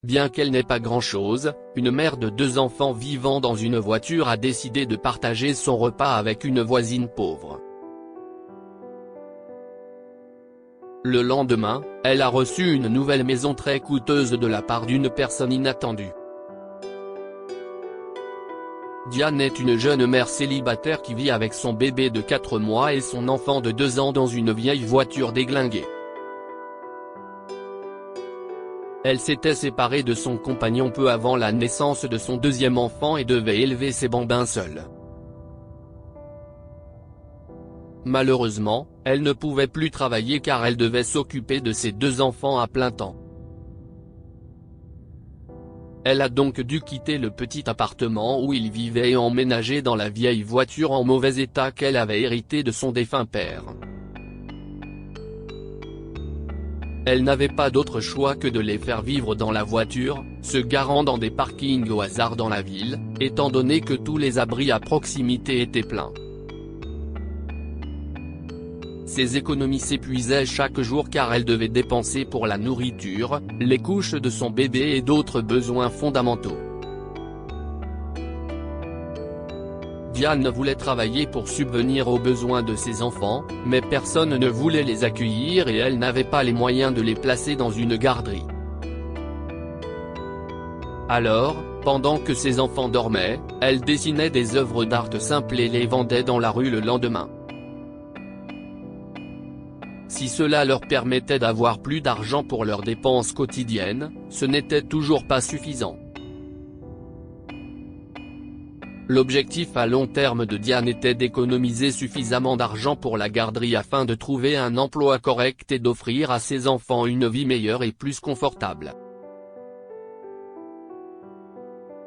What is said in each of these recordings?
Bien qu'elle n'ait pas grand-chose, une mère de 2 enfants vivant dans une voiture a décidé de partager son repas avec une voisine pauvre. Le lendemain, elle a reçu une nouvelle maison très coûteuse de la part d'une personne inattendue. Diane est une jeune mère célibataire qui vit avec son bébé de 4 mois et son enfant de 2 ans dans une vieille voiture déglinguée. Elle s'était séparée de son compagnon peu avant la naissance de son 2e enfant et devait élever ses bambins seule. Malheureusement, elle ne pouvait plus travailler car elle devait s'occuper de ses 2 enfants à plein temps. Elle a donc dû quitter le petit appartement où il vivait et emménager dans la vieille voiture en mauvais état qu'elle avait héritée de son défunt père. Elle n'avait pas d'autre choix que de les faire vivre dans la voiture, se garant dans des parkings au hasard dans la ville, étant donné que tous les abris à proximité étaient pleins. Ses économies s'épuisaient chaque jour car elle devait dépenser pour la nourriture, les couches de son bébé et d'autres besoins fondamentaux. Diane voulait travailler pour subvenir aux besoins de ses enfants, mais personne ne voulait les accueillir et elle n'avait pas les moyens de les placer dans une garderie. Alors, pendant que ses enfants dormaient, elle dessinait des œuvres d'art simples et les vendait dans la rue le lendemain. Si cela leur permettait d'avoir plus d'argent pour leurs dépenses quotidiennes, ce n'était toujours pas suffisant. L'objectif à long terme de Diane était d'économiser suffisamment d'argent pour la garderie afin de trouver un emploi correct et d'offrir à ses enfants une vie meilleure et plus confortable.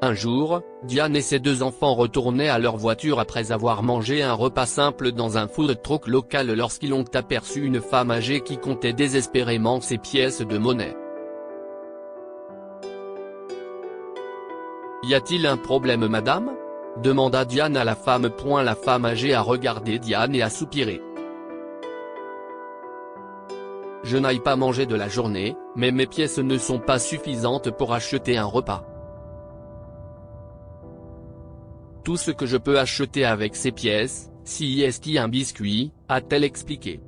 Un jour, Diane et ses 2 enfants retournaient à leur voiture après avoir mangé un repas simple dans un food truck local lorsqu'ils ont aperçu une femme âgée qui comptait désespérément ses pièces de monnaie. « Y a-t-il un problème madame ?» demanda Diane à la femme. La femme âgée a regardé Diane et a soupiré. « Je n'aille pas manger de la journée, mais mes pièces ne sont pas suffisantes pour acheter un repas. Tout ce que je peux acheter avec ces pièces, c'est un biscuit, a-t-elle expliqué.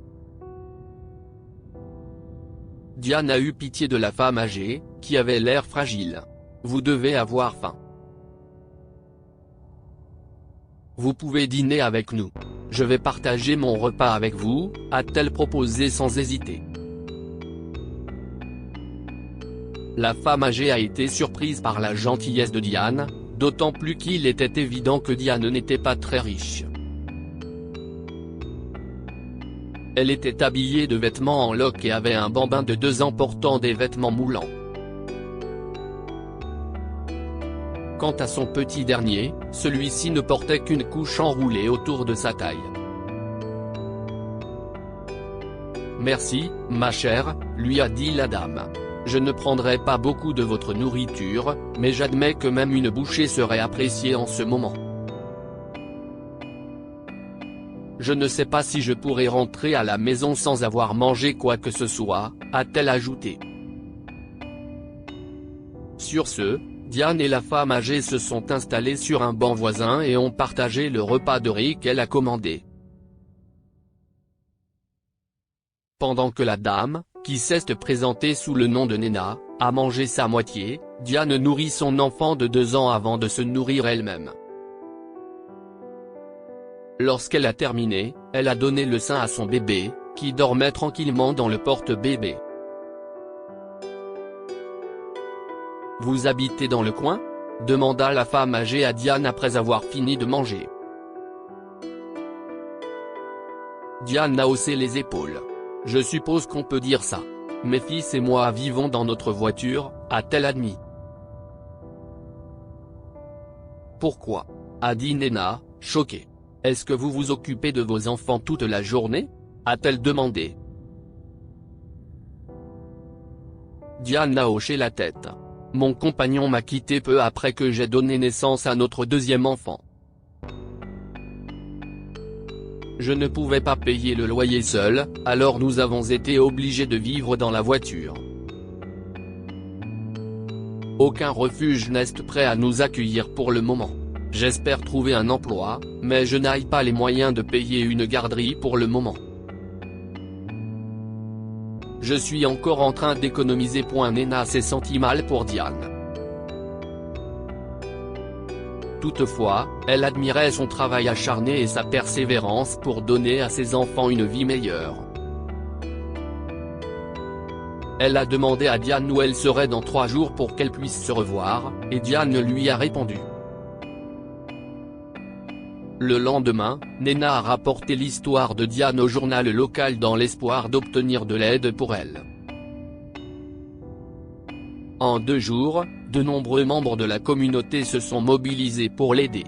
Diane a eu pitié de la femme âgée, qui avait l'air fragile. « Vous devez avoir faim. Vous pouvez dîner avec nous. Je vais partager mon repas avec vous, a-t-elle proposé sans hésiter. La femme âgée a été surprise par la gentillesse de Diane, d'autant plus qu'il était évident que Diane n'était pas très riche. Elle était habillée de vêtements en loques et avait un bambin de 2 ans portant des vêtements moulants. Quant à son petit dernier, celui-ci ne portait qu'une couche enroulée autour de sa taille. « Merci, ma chère », lui a dit la dame. « Je ne prendrai pas beaucoup de votre nourriture, mais j'admets que même une bouchée serait appréciée en ce moment. Je ne sais pas si je pourrai rentrer à la maison sans avoir mangé quoi que ce soit », a-t-elle ajouté. Sur ce, Diane et la femme âgée se sont installées sur un banc voisin et ont partagé le repas de riz qu'elle a commandé. Pendant que la dame, qui s'est présentée sous le nom de Nena, a mangé sa moitié, Diane nourrit son enfant de 2 ans avant de se nourrir elle-même. Lorsqu'elle a terminé, elle a donné le sein à son bébé, qui dormait tranquillement dans le porte-bébé. « Vous habitez dans le coin ?» demanda la femme âgée à Diane après avoir fini de manger. Diane a haussé les épaules. « Je suppose qu'on peut dire ça. Mes fils et moi vivons dans notre voiture, » a-t-elle admis. « Pourquoi ?» a dit Nena, choquée. « Est-ce que vous vous occupez de vos enfants toute la journée ?» a-t-elle demandé. Diane a hoché la tête. « Mon compagnon m'a quitté peu après que j'ai donné naissance à notre 2e enfant. Je ne pouvais pas payer le loyer seul, alors nous avons été obligés de vivre dans la voiture. Aucun refuge n'est prêt à nous accueillir pour le moment. J'espère trouver un emploi, mais je n'ai pas les moyens de payer une garderie pour le moment. Je suis encore en train d'économiser. Nena s'est sentie mal pour Diane. Toutefois, elle admirait son travail acharné et sa persévérance pour donner à ses enfants une vie meilleure. Elle a demandé à Diane où elle serait dans 3 jours pour qu'elle puisse se revoir, et Diane lui a répondu. Le lendemain, Nena a rapporté l'histoire de Diane au journal local dans l'espoir d'obtenir de l'aide pour elle. En 2 jours, de nombreux membres de la communauté se sont mobilisés pour l'aider.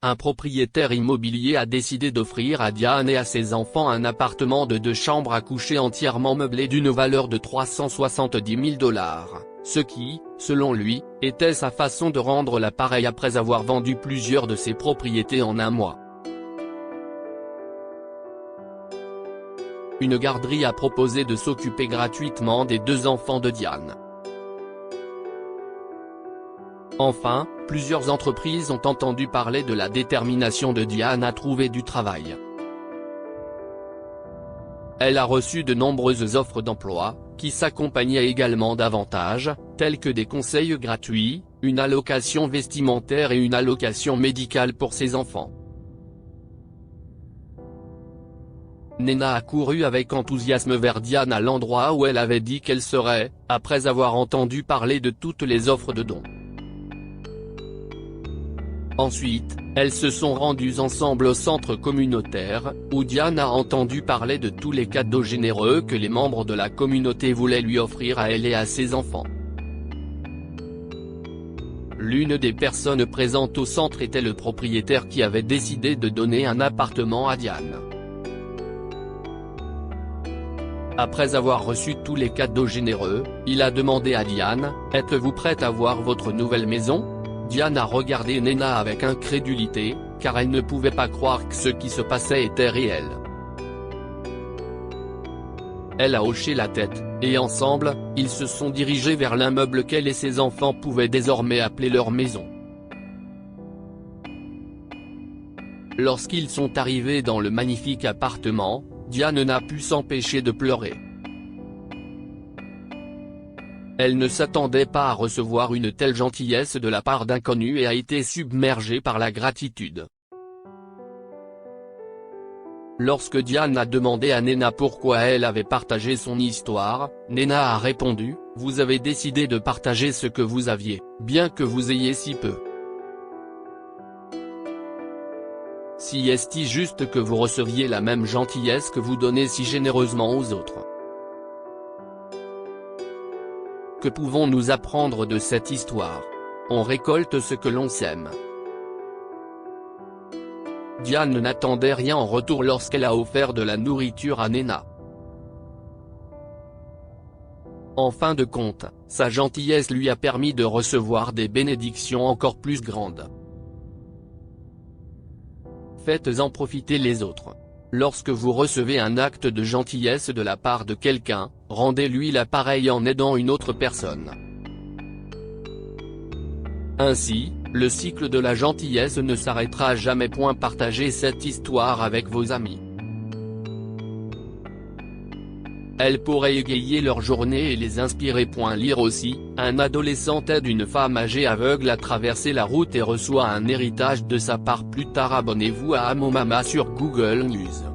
Un propriétaire immobilier a décidé d'offrir à Diane et à ses enfants un appartement de 2 chambres à coucher entièrement meublé d'une valeur de 370 000 $, ce qui, selon lui, était sa façon de rendre l'appareil après avoir vendu plusieurs de ses propriétés en un mois. Une garderie a proposé de s'occuper gratuitement des 2 enfants de Diane. Enfin, plusieurs entreprises ont entendu parler de la détermination de Diane à trouver du travail. Elle a reçu de nombreuses offres d'emploi, qui s'accompagnaient également d'avantages, tels que des conseils gratuits, une allocation vestimentaire et une allocation médicale pour ses enfants. Nena a couru avec enthousiasme vers Diane à l'endroit où elle avait dit qu'elle serait, après avoir entendu parler de toutes les offres de dons. Ensuite, elles se sont rendues ensemble au centre communautaire, où Diane a entendu parler de tous les cadeaux généreux que les membres de la communauté voulaient lui offrir à elle et à ses enfants. L'une des personnes présentes au centre était le propriétaire qui avait décidé de donner un appartement à Diane. Après avoir reçu tous les cadeaux généreux, il a demandé à Diane, « Êtes-vous prête à voir votre nouvelle maison ?» Diane a regardé Nena avec incrédulité, car elle ne pouvait pas croire que ce qui se passait était réel. Elle a hoché la tête, et ensemble, ils se sont dirigés vers l'immeuble qu'elle et ses enfants pouvaient désormais appeler leur maison. Lorsqu'ils sont arrivés dans le magnifique appartement, Diane n'a pu s'empêcher de pleurer. Elle ne s'attendait pas à recevoir une telle gentillesse de la part d'inconnus et a été submergée par la gratitude. Lorsque Diane a demandé à Nena pourquoi elle avait partagé son histoire, Nena a répondu, « Vous avez décidé de partager ce que vous aviez, bien que vous ayez si peu. Si est-il juste que vous receviez la même gentillesse que vous donnez si généreusement aux autres ? Que pouvons-nous apprendre de cette histoire ? On récolte ce que l'on sème. » Diane n'attendait rien en retour lorsqu'elle a offert de la nourriture à Nena. En fin de compte, sa gentillesse lui a permis de recevoir des bénédictions encore plus grandes. Faites-en profiter les autres. Lorsque vous recevez un acte de gentillesse de la part de quelqu'un, rendez-lui l'appareil en aidant une autre personne. Ainsi, le cycle de la gentillesse ne s'arrêtera jamais. Partagez cette histoire avec vos amis. Elle pourrait égayer leur journée et les inspirer. Lire aussi, un adolescent aide une femme âgée aveugle à traverser la route et reçoit un héritage de sa part plus tard. Abonnez-vous à Amo Mama sur Google News.